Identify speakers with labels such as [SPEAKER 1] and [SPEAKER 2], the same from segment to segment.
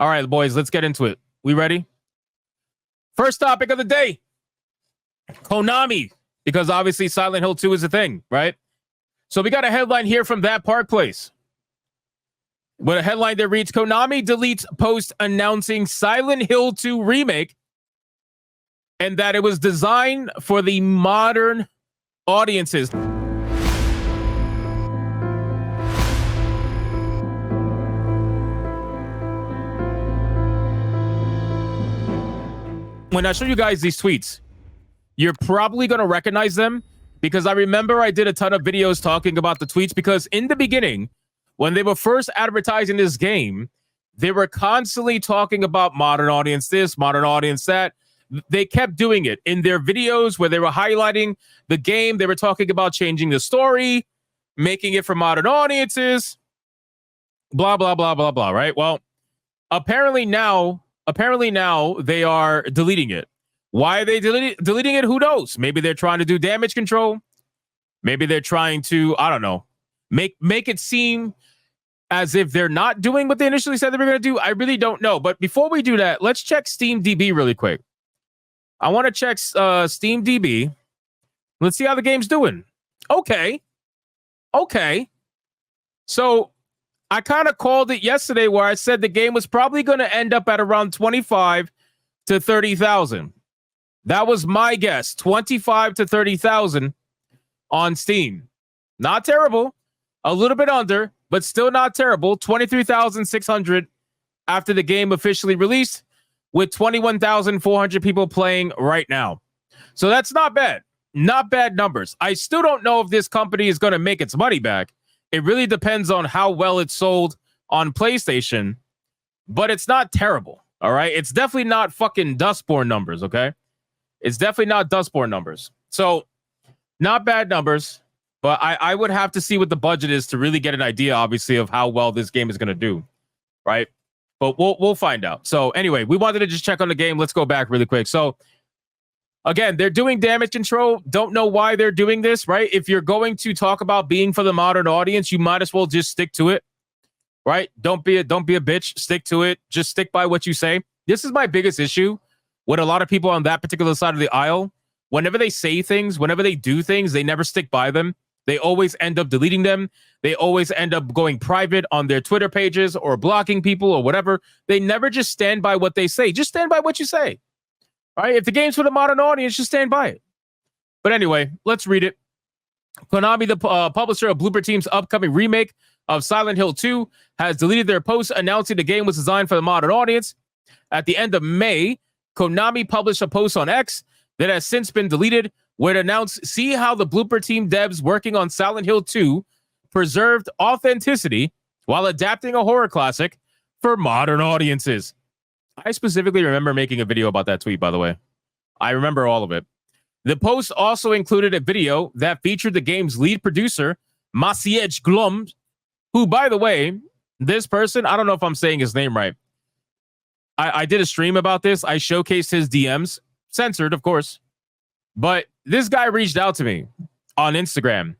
[SPEAKER 1] All right, boys, let's get into it. We ready? First topic of the day. Konami, because obviously Silent Hill 2 is a thing, right? So we got a headline here from That Park Place. With a headline that reads, Konami deletes post announcing Silent Hill 2 remake and that it was designed for the modern audiences. When I show you guys these tweets, you're probably going to recognize them because I remember I did a ton of videos talking about the tweets because in the beginning, when they were first advertising this game, they were constantly talking about modern audience this, modern audience that. They kept doing it in their videos where they were highlighting the game. They were talking about changing the story, making it for modern audiences, blah, blah, blah, blah, blah, right? Well, apparently now they are deleting it. Why are they deleting it? Who knows? Maybe they're trying to do damage control. Maybe they're trying to, I don't know, make it seem as if they're not doing what they initially said they were going to do. I really don't know. But before we do that, let's check SteamDB really quick. I want to check SteamDB. Let's see how the game's doing. Okay. So I kind of called it yesterday where I said the game was probably going to end up at around 25 to 30,000. That was my guess. 25 to 30,000 on Steam. Not terrible. A little bit under, but still not terrible. 23,600 after the game officially released, with 21,400 people playing right now. So that's not bad. Not bad numbers. I still don't know if this company is going to make its money back. It really depends on how well it's sold on PlayStation, but it's not terrible, all right? It's definitely not fucking Dustborn numbers, okay? It's definitely not Dustborn numbers. So not bad numbers, but I would have to see what the budget is to really get an idea, obviously, of how well this game is going to do, right? But we'll find out. So anyway, we wanted to just check on the game. Let's go back really quick. So again, they're doing damage control. Don't know why they're doing this, right? If you're going to talk about being for the modern audience, you might as well just stick to it, right? Don't be a bitch. Stick to it. Just stick by what you say. This is my biggest issue with a lot of people on that particular side of the aisle. Whenever they say things, whenever they do things, they never stick by them. They always end up deleting them. They always end up going private on their Twitter pages or blocking people or whatever. They never just stand by what they say. Just stand by what you say. All right? If the game's for the modern audience, just stand by it. But anyway, let's read it. Konami, the publisher of Bloober Team's upcoming remake of Silent Hill 2, has deleted their post announcing the game was designed for the modern audience. At the end of May, Konami published a post on X that has since been deleted, where it announced, see how the Bloober Team devs working on Silent Hill 2 preserved authenticity while adapting a horror classic for modern audiences. I specifically remember making a video about that tweet, by the way. I remember all of it. The post also included a video that featured the game's lead producer, Maciej Glum, who, by the way, this person, I don't know if I'm saying his name right. I did a stream about this. I showcased his DMs, censored, of course. But this guy reached out to me on Instagram.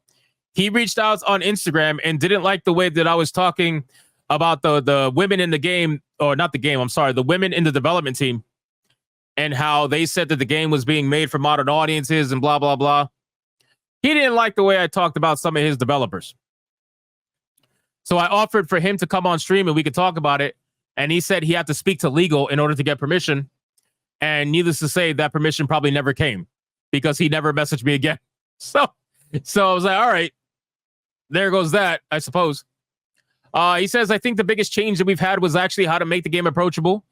[SPEAKER 1] He reached out on Instagram and didn't like the way that I was talking about the women in the game, or not the game, I'm sorry, the women in the development team, and how they said that the game was being made for modern audiences and blah, blah, blah. He didn't like the way I talked about some of his developers. So I offered for him to come on stream and we could talk about it. And he said he had to speak to legal in order to get permission. And needless to say, that permission probably never came because he never messaged me again. So I was like, all right, there goes that, I suppose. He says, I think the biggest change that we've had was actually how to make the game approachable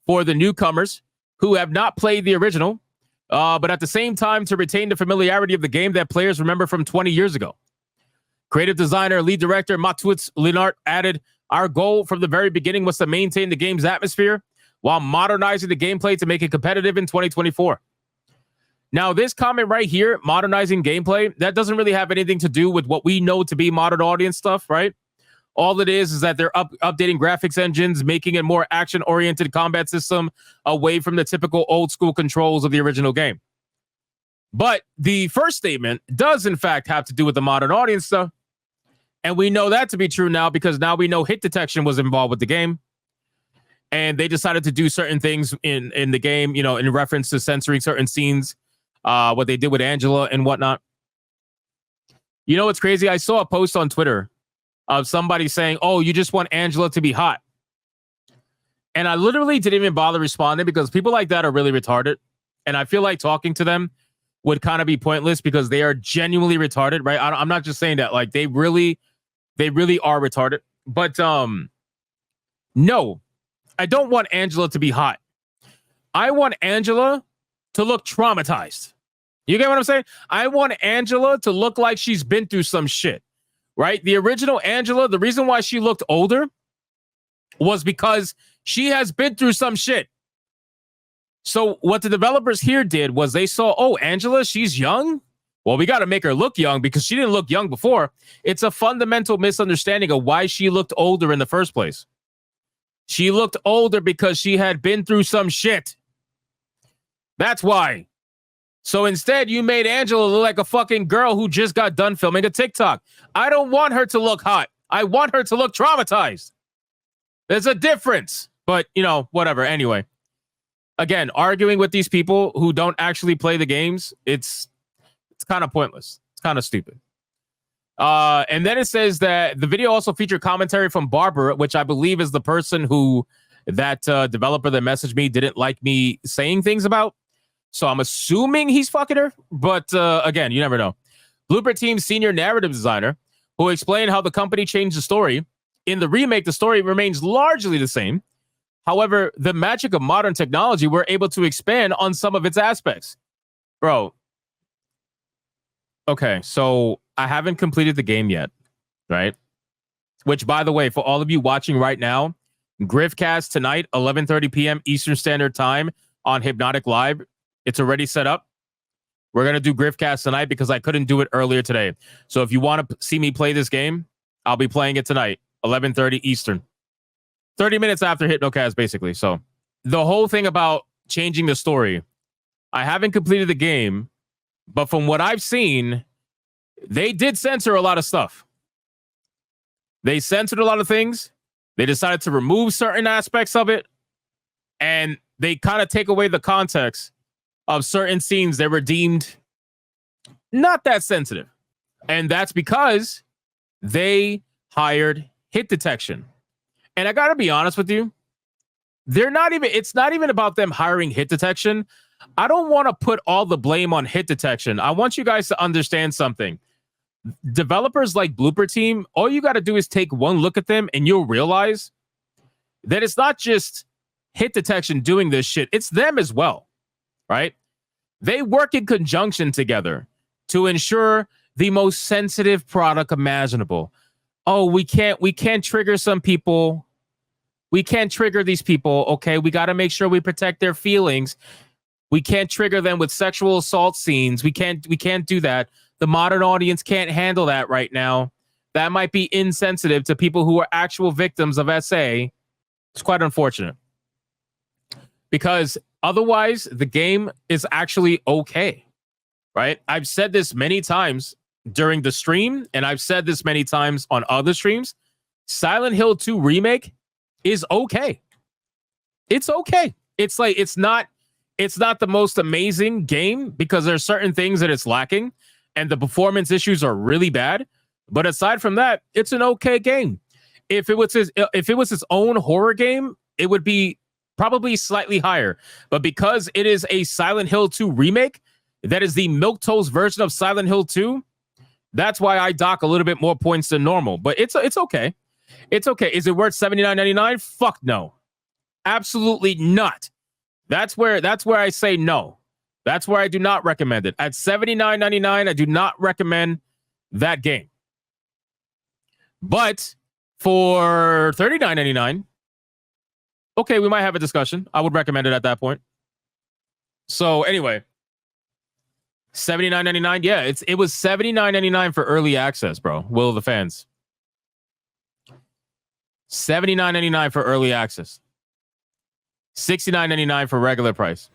[SPEAKER 1] for the newcomers who have not played the original, but at the same time to retain the familiarity of the game that players remember from 20 years ago. Creative designer, lead director Matwitz Linart added, our goal from the very beginning was to maintain the game's atmosphere while modernizing the gameplay to make it competitive in 2024. Now, this comment right here, modernizing gameplay, that doesn't really have anything to do with what we know to be modern audience stuff, right? All it is that they're updating graphics engines, making it more action-oriented combat system away from the typical old-school controls of the original game. But the first statement does, in fact, have to do with the modern audience stuff. And we know that to be true now because now we know hit detection was involved with the game. and they decided to do certain things in the game, in reference to censoring certain scenes, what they did with Angela and whatnot. You know what's crazy? I saw a post on Twitter of somebody saying, "Oh, you just want Angela to be hot," and I literally didn't even bother responding because people like that are really retarded, and I feel like talking to them would kind of be pointless because they are genuinely retarded, right? I'm not just saying that; like they really are retarded. But no, I don't want Angela to be hot. I want Angela to look traumatized. You get what I'm saying? I want Angela to look like she's been through some shit, right? The original Angela, the reason why she looked older was because she has been through some shit. So what the developers here did was they saw, oh, Angela, she's young. Well, we got to make her look young because she didn't look young before. It's a fundamental misunderstanding of why she looked older in the first place. She looked older because she had been through some shit. That's why. So instead, you made Angela look like a fucking girl who just got done filming a TikTok. I don't want her to look hot. I want her to look traumatized. There's a difference. But, whatever. Anyway, again, arguing with these people who don't actually play the games, it's kind of pointless. It's kind of stupid. And then it says that the video also featured commentary from Barber, which I believe is the person who that developer that messaged me didn't like me saying things about. So I'm assuming he's fucking her. But again, you never know. Blooper Team's senior narrative designer, who explained how the company changed the story. In the remake, the story remains largely the same. However, the magic of modern technology, we're able to expand on some of its aspects. Bro. Okay, so I haven't completed the game yet, right? Which, by the way, for all of you watching right now, Griffcast tonight, 11:30 p.m. Eastern Standard Time on Hypnotic Live. It's already set up. We're going to do Griffcast tonight because I couldn't do it earlier today. So if you want to see me play this game, I'll be playing it tonight, 11:30 Eastern. 30 minutes after Hypnocast, basically. So the whole thing about changing the story, I haven't completed the game, but from what I've seen, they did censor a lot of stuff. They censored a lot of things. They decided to remove certain aspects of it, and they kind of take away the context of certain scenes that were deemed not that sensitive. And that's because they hired hit detection. And I got to be honest with you, it's not even about them hiring hit detection. I don't want to put all the blame on hit detection. I want you guys to understand something. Developers like Blooper Team, all you got to do is take one look at them and you'll realize that it's not just hit detection doing this shit. It's them as well, right? They work in conjunction together to ensure the most sensitive product imaginable. Oh, we can't trigger some people. We can't trigger these people. Okay, we got to make sure we protect their feelings. We can't trigger them with sexual assault scenes. We can't do that. The modern audience can't handle that right now. That might be insensitive to people who are actual victims of SA. It's quite unfortunate. Because otherwise, the game is actually okay, right? I've said this many times during the stream, and I've said this many times on other streams. Silent Hill 2 Remake is okay. It's okay. It's like it's not the most amazing game because there are certain things that it's lacking, and the performance issues are really bad. But aside from that, it's an okay game. If it was its own horror game, it would be probably slightly higher. But because it is a Silent Hill 2 remake, that is the milquetoast version of Silent Hill 2, that's why I dock a little bit more points than normal. But it's okay. It's okay. Is it worth $79.99? Fuck no. Absolutely not. That's where I say no. That's where I do not recommend it. At $79.99, I do not recommend that game. But for $39.99, okay, we might have a discussion. I would recommend it at that point. So anyway, $79.99. Yeah, it was $79.99 for early access, bro. Will of the fans. $79.99 for early access. $69.99 for regular price.